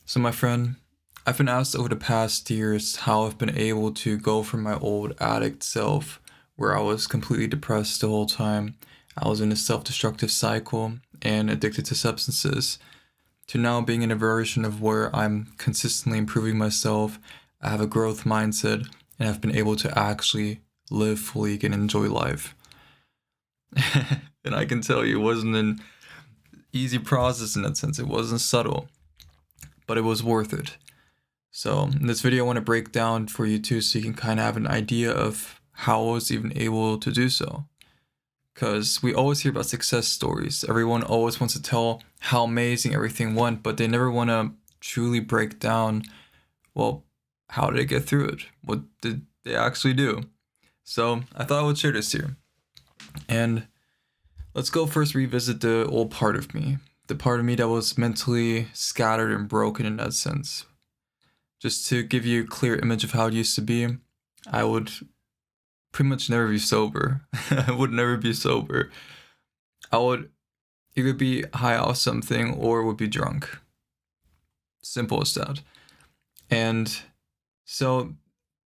So, my friend, I've been asked over the past years how I've been able to go from my old addict self, where I was completely depressed the whole time, I was in a self destructive cycle and addicted to substances, to now being in a version of where I'm consistently improving myself, I have a growth mindset, and I've been able to actually live fully and enjoy life. And I can tell you, it wasn't an easy process in that sense, it wasn't subtle, but it was worth it. So in this video, I want to break down for you too, so you can kind of have an idea of how I was even able to do so. Because we always hear about success stories. Everyone always wants to tell how amazing everything went, but they never want to truly break down, well, how did they get through it? What did they actually do? So I thought I would share this here. And let's go first revisit the old part of me. The part of me that was mentally scattered and broken in that sense. Just to give you a clear image of how it used to be, I would pretty much never be sober. I would never be sober. I would either be high off something or would be drunk. Simple as that. And so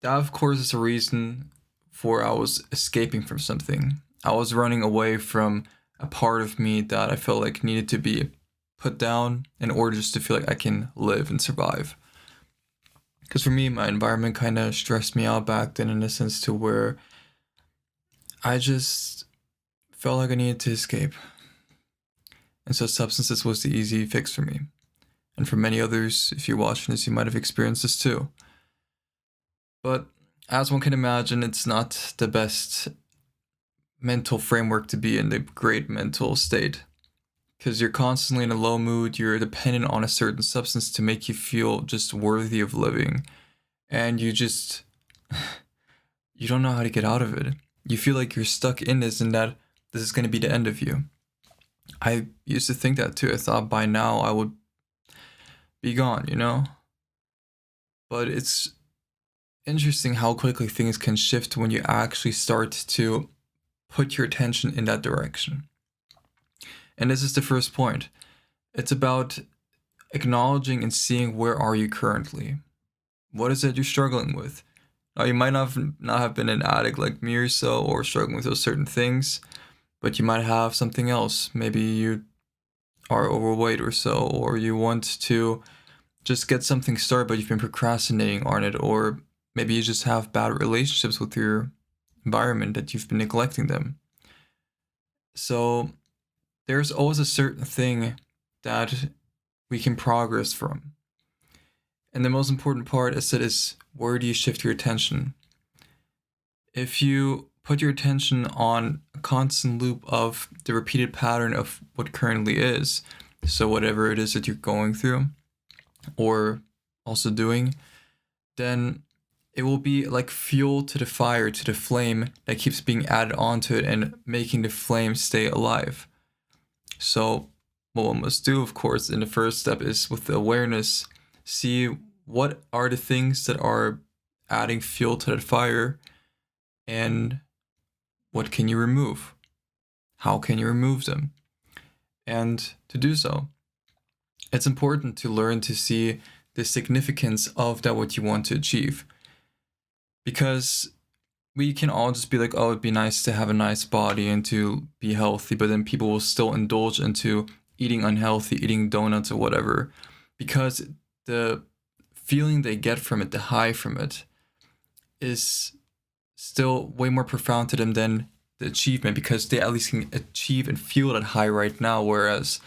that, of course, is a reason for I was escaping from something. I was running away from a part of me that I felt like needed to be put down in order just to feel like I can live and survive. Because for me, my environment kind of stressed me out back then in a sense to where I just felt like I needed to escape. And so substances was the easy fix for me. And for many others, if you're watching this, you might have experienced this too. But as one can imagine, it's not the best mental framework to be in the great mental state. Because you're constantly in a low mood, you're dependent on a certain substance to make you feel just worthy of living. And you don't know how to get out of it. You feel like you're stuck in this and that this is going to be the end of you. I used to think that too. I thought by now I would be gone, you know? But it's interesting how quickly things can shift when you actually start to put your attention in that direction. And this is the first point. It's about acknowledging and seeing where are you currently. What is it you're struggling with? Now, you might not have been an addict like me or so, or struggling with those certain things, but you might have something else. Maybe you are overweight or so, or you want to just get something started, but you've been procrastinating on it, or maybe you just have bad relationships with your environment that you've been neglecting them. So there's always a certain thing that we can progress from. And the most important part, as I said, is where do you shift your attention? If you put your attention on a constant loop of the repeated pattern of what currently is, so whatever it is that you're going through or also doing, then it will be like fuel to the fire, to the flame that keeps being added onto it and making the flame stay alive. So what one must do, of course, in the first step is with the awareness, see what are the things that are adding fuel to that fire and what can you remove? How can you remove them? And to do so, it's important to learn to see the significance of that what you want to achieve. Because we can all just be like, oh, it'd be nice to have a nice body and to be healthy, but then people will still indulge into eating unhealthy, eating donuts or whatever, because the feeling they get from it, the high from it, is still way more profound to them than the achievement, because they at least can achieve and feel that high right now, whereas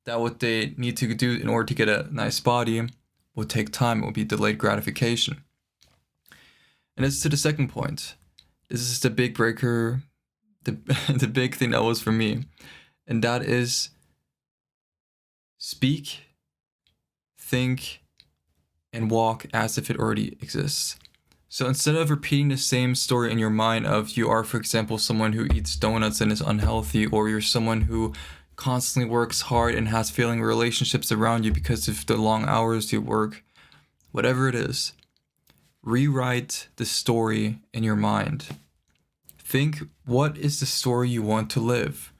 that what they need to do in order to get a nice body will take time, it will be delayed gratification. And this is to the second point. This is the big breaker, the big thing that was for me. And that is speak, think, and walk as if it already exists. So instead of repeating the same story in your mind of you are, for example, someone who eats donuts and is unhealthy, or you're someone who constantly works hard and has failing relationships around you because of the long hours you work, whatever it is, rewrite the story in your mind. Think, what is the story you want to live?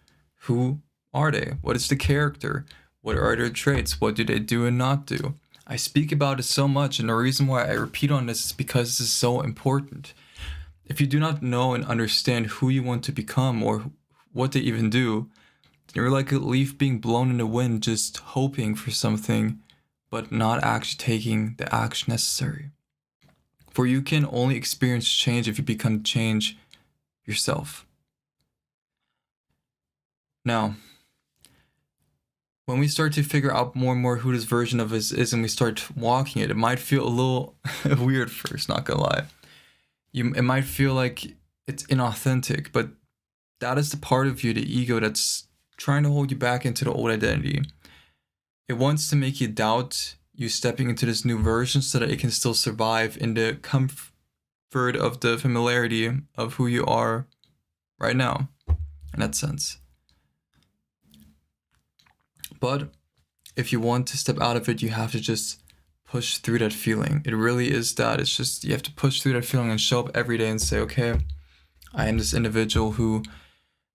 Who are they? What is the character? What are their traits? What do they do and not do? I speak about it so much, and the reason why I repeat on this is because this is so important. If you do not know and understand who you want to become or what to even do, you're like a leaf being blown in the wind, just hoping for something, but not actually taking the action necessary. For you can only experience change if you become change yourself. Now, when we start to figure out more and more who this version of us is and we start walking it, it might feel a little weird first, not gonna lie. It might feel like it's inauthentic, but that is the part of you, the ego, that's trying to hold you back into the old identity. It wants to make you doubt you stepping into this new version so that it can still survive in the comfort of the familiarity of who you are right now, in that sense. But if you want to step out of it, you have to just push through that feeling. It really is that. It's just you have to push through that feeling and show up every day and say, okay, I am this individual who,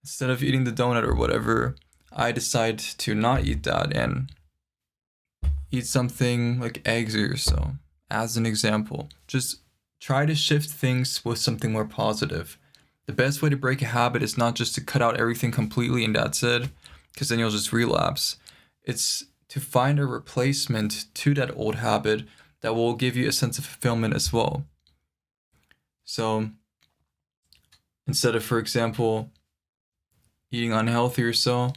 instead of eating the donut or whatever, I decide to not eat that and eat something like eggs or so. As an example, just try to shift things with something more positive. The best way to break a habit is not just to cut out everything completely and that's it, because then you'll just relapse. It's to find a replacement to that old habit that will give you a sense of fulfillment as well. So instead of, for example, eating unhealthy or so,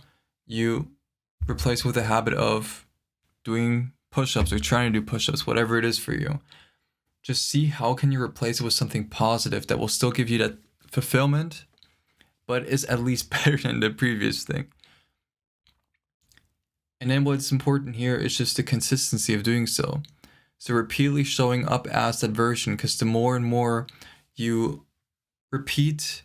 you replace with a habit of doing push-ups or trying to do push-ups, whatever it is for you. Just see how can you replace it with something positive that will still give you that fulfillment, but is at least better than the previous thing. And then what's important here is just the consistency of doing so. So repeatedly showing up as that version, because the more and more you repeat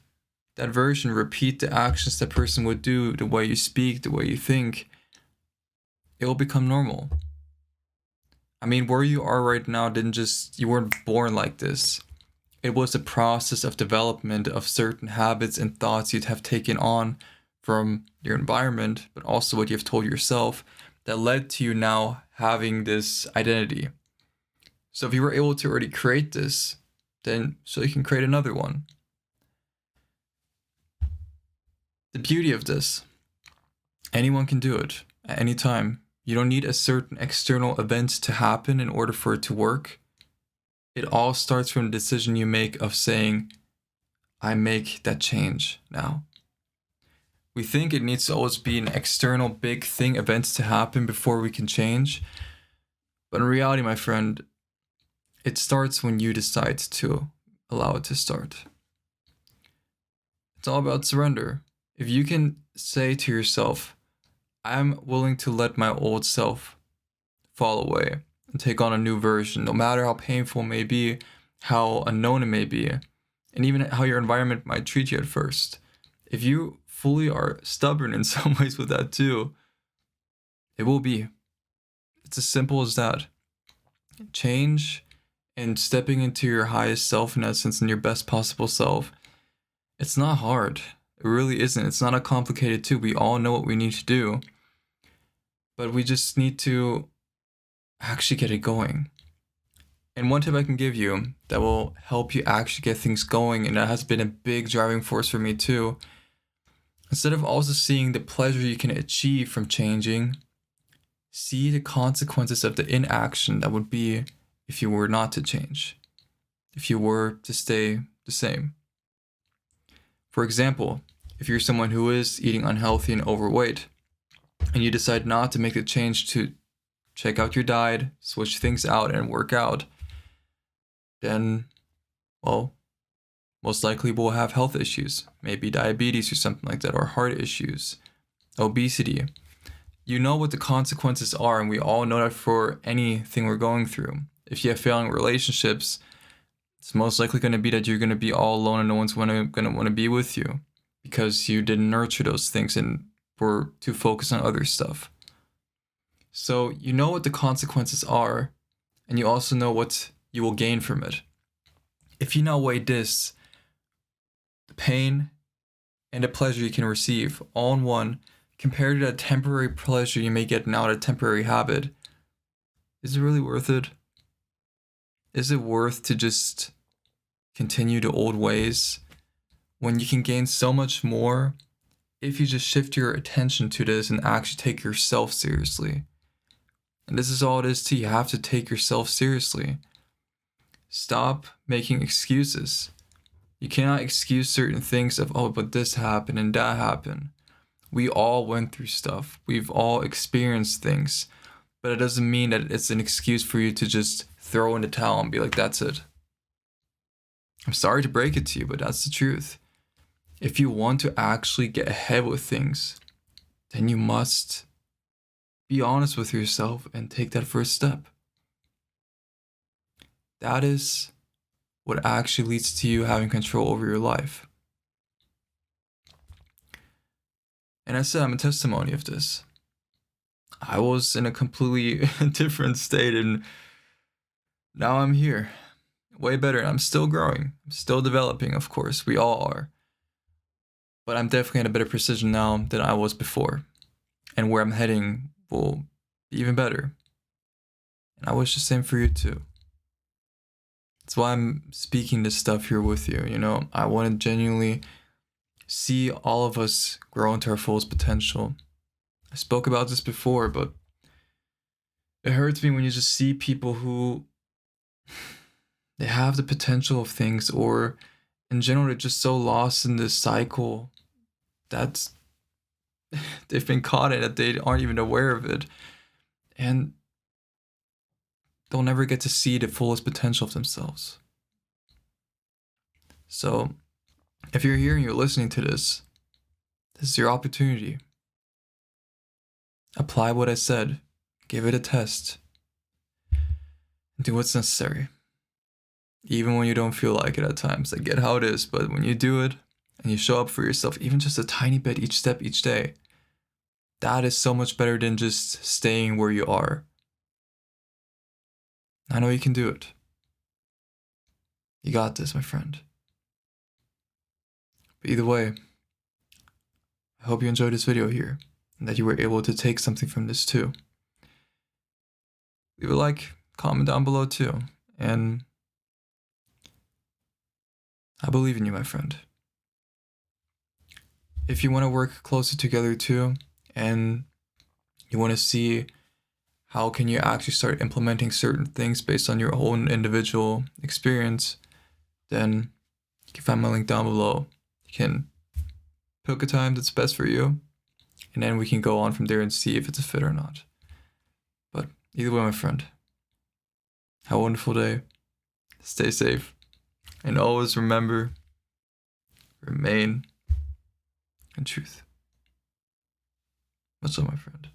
that version, repeat the actions that person would do, the way you speak, the way you think, it will become normal. I mean, where you are right now you weren't born like this. It was a process of development of certain habits and thoughts you'd have taken on from your environment, but also what you've told yourself that led to you now having this identity. So if you were able to already create this, then so you can create another one. The beauty of this, anyone can do it at any time. You don't need a certain external event to happen in order for it to work. It all starts from the decision you make of saying, I make that change now. We think it needs to always be an external big thing, events to happen before we can change. But in reality, my friend, it starts when you decide to allow it to start. It's all about surrender. If you can say to yourself, I'm willing to let my old self fall away and take on a new version, no matter how painful it may be, how unknown it may be, and even how your environment might treat you at first. If you fully are stubborn in some ways with that too, it will be. It's as simple as that. Change and stepping into your highest self, in essence, and your best possible self, it's not hard. It really isn't. It's not a complicated too. We all know what we need to do, but we just need to actually get it going. And one tip I can give you that will help you actually get things going, and that has been a big driving force for me too, instead of also seeing the pleasure you can achieve from changing, see the consequences of the inaction that would be if you were not to change, if you were to stay the same. For example, if you're someone who is eating unhealthy and overweight, and you decide not to make the change to check out your diet, switch things out, and work out, then, well, most likely we'll have health issues, maybe diabetes or something like that, or heart issues, obesity. You know what the consequences are, and we all know that for anything we're going through. If you have failing relationships, it's most likely going to be that you're going to be all alone and no one's going to want to be with you because you didn't nurture those things and were too focused on other stuff. So you know what the consequences are, and you also know what you will gain from it. If you now weigh this, the pain and the pleasure you can receive all in one, compared to that temporary pleasure you may get now, a temporary habit, Is it really worth it? Is it worth to just continue the old ways when you can gain so much more if you just shift your attention to this and actually take yourself seriously? And this is all it is too. You have to take yourself seriously. Stop making excuses. You cannot excuse certain things of, oh, but this happened and that happened. We all went through stuff. We've all experienced things. But it doesn't mean that it's an excuse for you to just throw in the towel and be like, that's it. I'm sorry to break it to you, but that's the truth. If you want to actually get ahead with things, then you must be honest with yourself and take that first step. That is what actually leads to you having control over your life. And I said, I'm a testimony of this. I was in a completely different state and now I'm here. Way better. I'm still growing. I'm still developing, of course. We all are. But I'm definitely at a better precision now than I was before. And where I'm heading will be even better. And I wish the same for you too. That's why I'm speaking this stuff here with you. You know, I want to genuinely see all of us grow into our fullest potential. I spoke about this before, but it hurts me when you just see people who they have the potential of things, or in general, they're just so lost in this cycle that they've been caught in that they aren't even aware of it. And they'll never get to see the fullest potential of themselves. So, if you're here and you're listening to this, this is your opportunity. Apply what I said, give it a test, and do what's necessary. Even when you don't feel like it at times. I get how it is, but when you do it and you show up for yourself, even just a tiny bit each step each day, that is so much better than just staying where you are. I know you can do it. You got this, my friend. But either way, I hope you enjoyed this video here and that you were able to take something from this too. Leave a like, comment down below too, and I believe in you, my friend. If you want to work closer together too, and you want to see how can you actually start implementing certain things based on your own individual experience, then you can find my link down below. You can pick a time that's best for you, and then we can go on from there and see if it's a fit or not. But either way, my friend, have a wonderful day. Stay safe. And always remember, remain in truth. Much love, my friend.